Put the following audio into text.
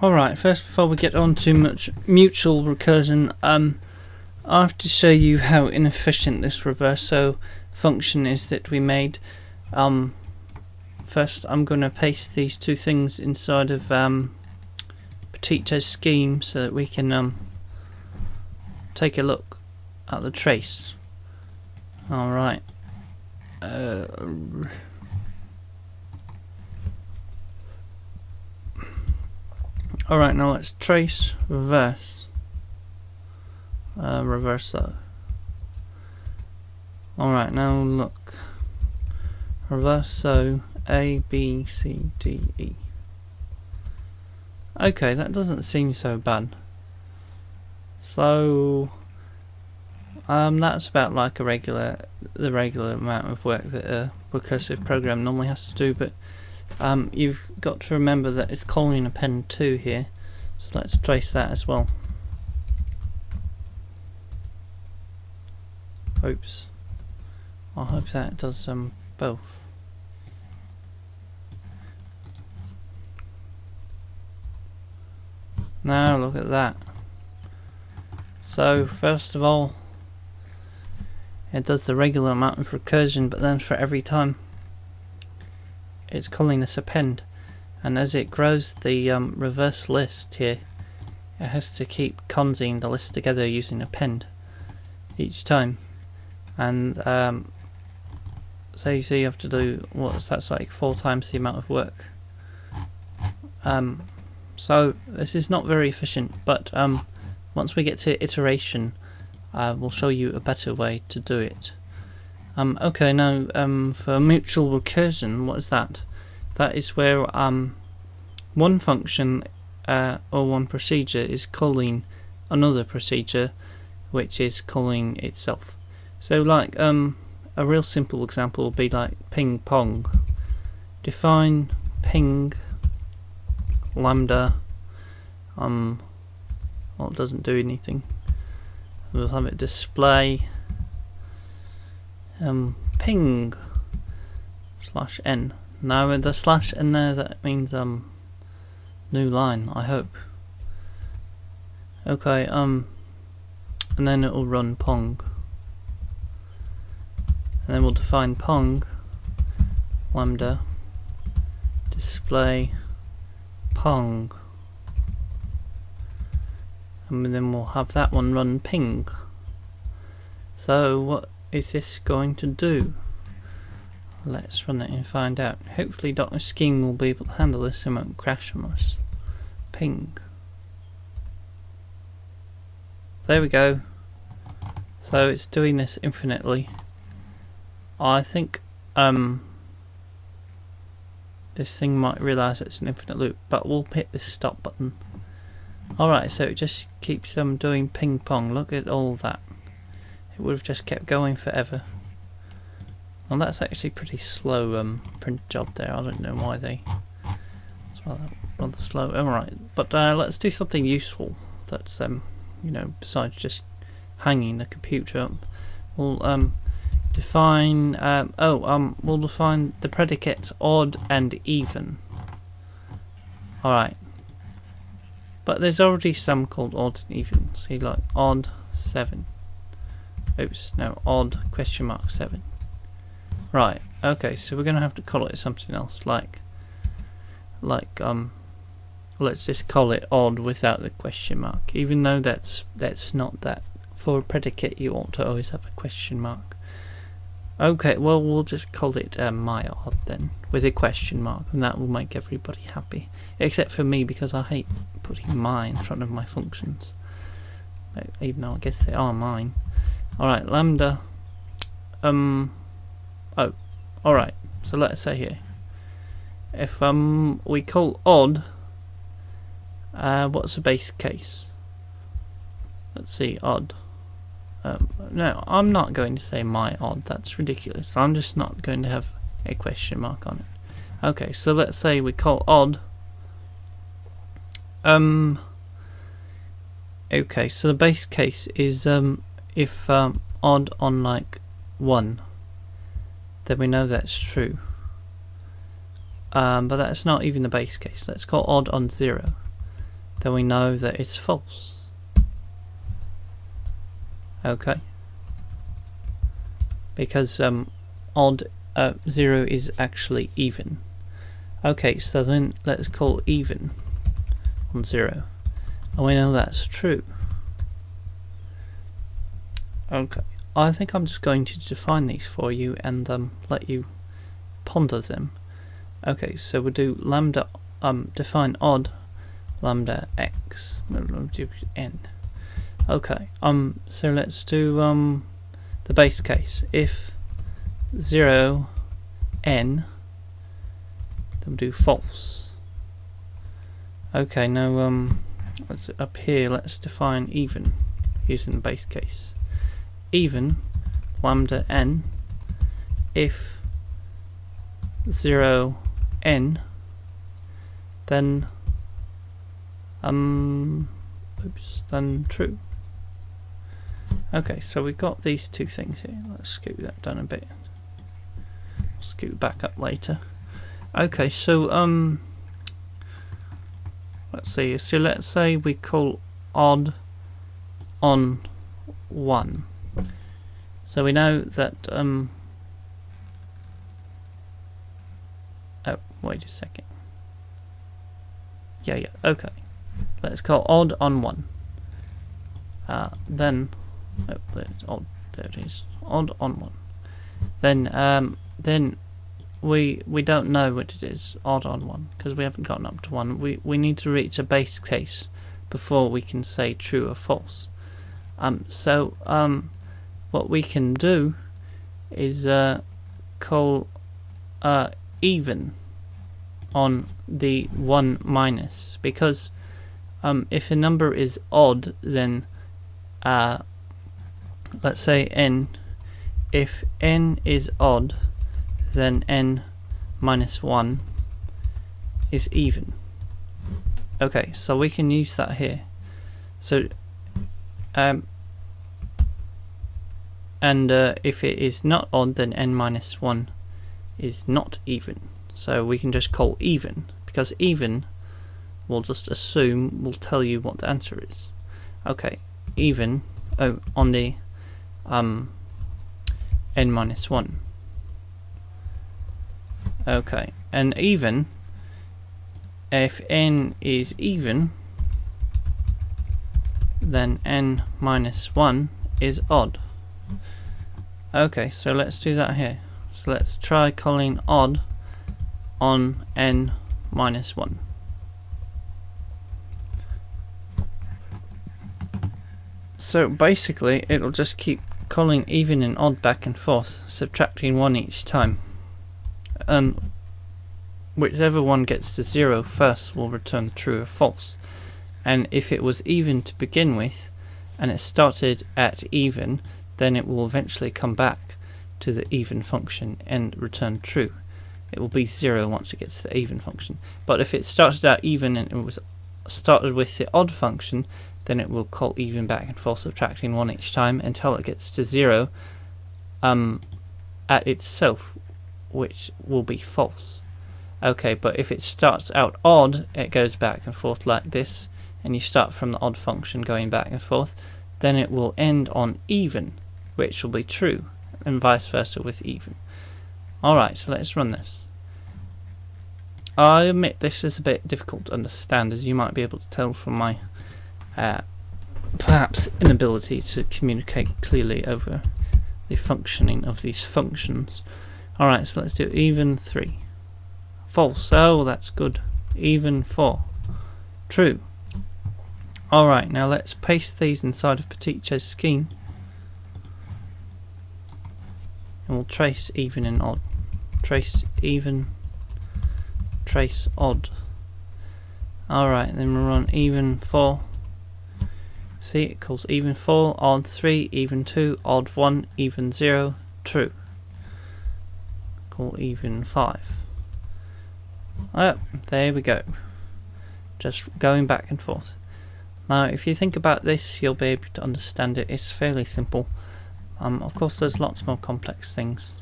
Alright, first before we get on to mutual recursion, I have to show you how inefficient this reverso function is that we made. First I'm going to paste these two things inside of Petito's scheme so that we can take a look at the trace. Alright. Alright, now let's trace reverse. Reverso. Alright, now look. Reverso A, B, C, D, E. Okay, that doesn't seem so bad. So that's about like the regular amount of work that a recursive program normally has to do, but you've got to remember that it's calling append 2 here, so let's trace that as well. Oops. I hope that does both. Now look at that. So first of all, it does the regular amount of recursion, but then for every time it's calling this append, and as it grows the reverse list here, it has to keep consing the list together using append each time. And so you see you have to do that's like 4 times the amount of work. So this is not very efficient, but once we get to iteration, we'll show you a better way to do it. Okay, now for mutual recursion, what is that? That is where one function or one procedure is calling another procedure, which is calling itself. So like a real simple example would be like ping pong. Define ping lambda. Well, it doesn't do anything. We'll have it display ping /n. Now with the /n there, that means new line, I hope. Okay, and then it will run pong. And then we'll define pong lambda display pong, and then we'll have that one run ping. So what is this going to do? Let's run it and find out. Hopefully Dr. Scheme will be able to handle this and won't crash on us. Ping. There we go. So it's doing this infinitely. I think this thing might realise it's an infinite loop, but we'll hit this stop button. Alright, so it just keeps doing ping pong. Look at all that. It would have just kept going forever. Well, that's actually pretty slow print job there. I don't know why it's rather slow. Alright, but let's do something useful that's you know, besides just hanging the computer up. We'll define we'll define the predicates odd and even. Alright. But there's already some called odd and even. See, like odd 7. Oops, no, odd ?7. Right, okay, so we're gonna have to call it something else, like let's just call it odd without the question mark, even though that's not that. For a predicate you ought to always have a question mark. Okay, well we'll just call it my odd then, with a question mark, and that will make everybody happy. Except for me, because I hate putting my in front of my functions. Even though I guess they are mine. Alright, lambda. Oh, alright, so let's say here. If we call odd, what's the base case? Let's see, odd. No, I'm not going to say my odd, that's ridiculous. I'm just not going to have a question mark on it. Okay, so let's say we call odd. Okay, so the base case is if odd on like 1, then we know that's true. But that's not even the base case. Let's call odd on 0. then we know that it's false. Okay. Because odd 0 is actually even. Okay, so then let's call even on 0. And we know that's true. Okay, I think I'm just going to define these for you and let you ponder them. Okay, so we'll do lambda, define odd, lambda x, n. Okay, so let's do the base case. If 0, n, then we'll do false. Okay, now let's up here, let's define even using the base case. Even lambda n, if 0 n, then then true. Okay, so we've got these two things here. Let's scoot that down a bit. I'll scoot back up later. Okay, so let's see. So let's say we call odd on 1. So we know that oh, wait a second. Yeah, okay. Let's call odd on 1. Then odd, there it is. Odd on 1. Then we don't know what it is, odd on 1, because we haven't gotten up to 1. We need to reach a base case before we can say true or false. What we can do is call even on the 1 minus, because if a number is odd, then let's say n, if n is odd, then n minus 1 is even. Okay, so we can use that here. So if it is not odd, then n minus 1 is not even. So we can just call even, because even we'll just assume will tell you what the answer is. Okay, even on the n minus 1. Okay, and even, if n is even, then n minus 1 is odd. Okay, so let's do that here. So let's try calling odd on n minus 1. So basically it'll just keep calling even and odd back and forth, subtracting 1 each time. Whichever one gets to 0 first will return true or false. And if it was even to begin with and it started at even, then it will eventually come back to the even function and return true. It will be 0 once it gets to the even function. But if it started out even and it was started with the odd function, then it will call even back and forth, subtracting 1 each time until it gets to 0 at itself, which will be false. Okay, but if it starts out odd, it goes back and forth like this, and you start from the odd function going back and forth, then it will end on even, which will be true, and vice versa with even. Alright, so let's run this. I admit this is a bit difficult to understand, as you might be able to tell from my perhaps inability to communicate clearly over the functioning of these functions. Alright, so let's do even 3. False. Oh, that's good. Even 4. True. Alright, now let's paste these inside of Petitje's scheme. And we'll trace even and odd. Trace even, trace odd. Alright, then we'll run even 4. See, it calls even 4, odd 3, even 2, odd 1, even 0, true. Call even 5. Oh, there we go. Just going back and forth. Now, if you think about this, you'll be able to understand it. It's fairly simple. Of course, there's lots more complex things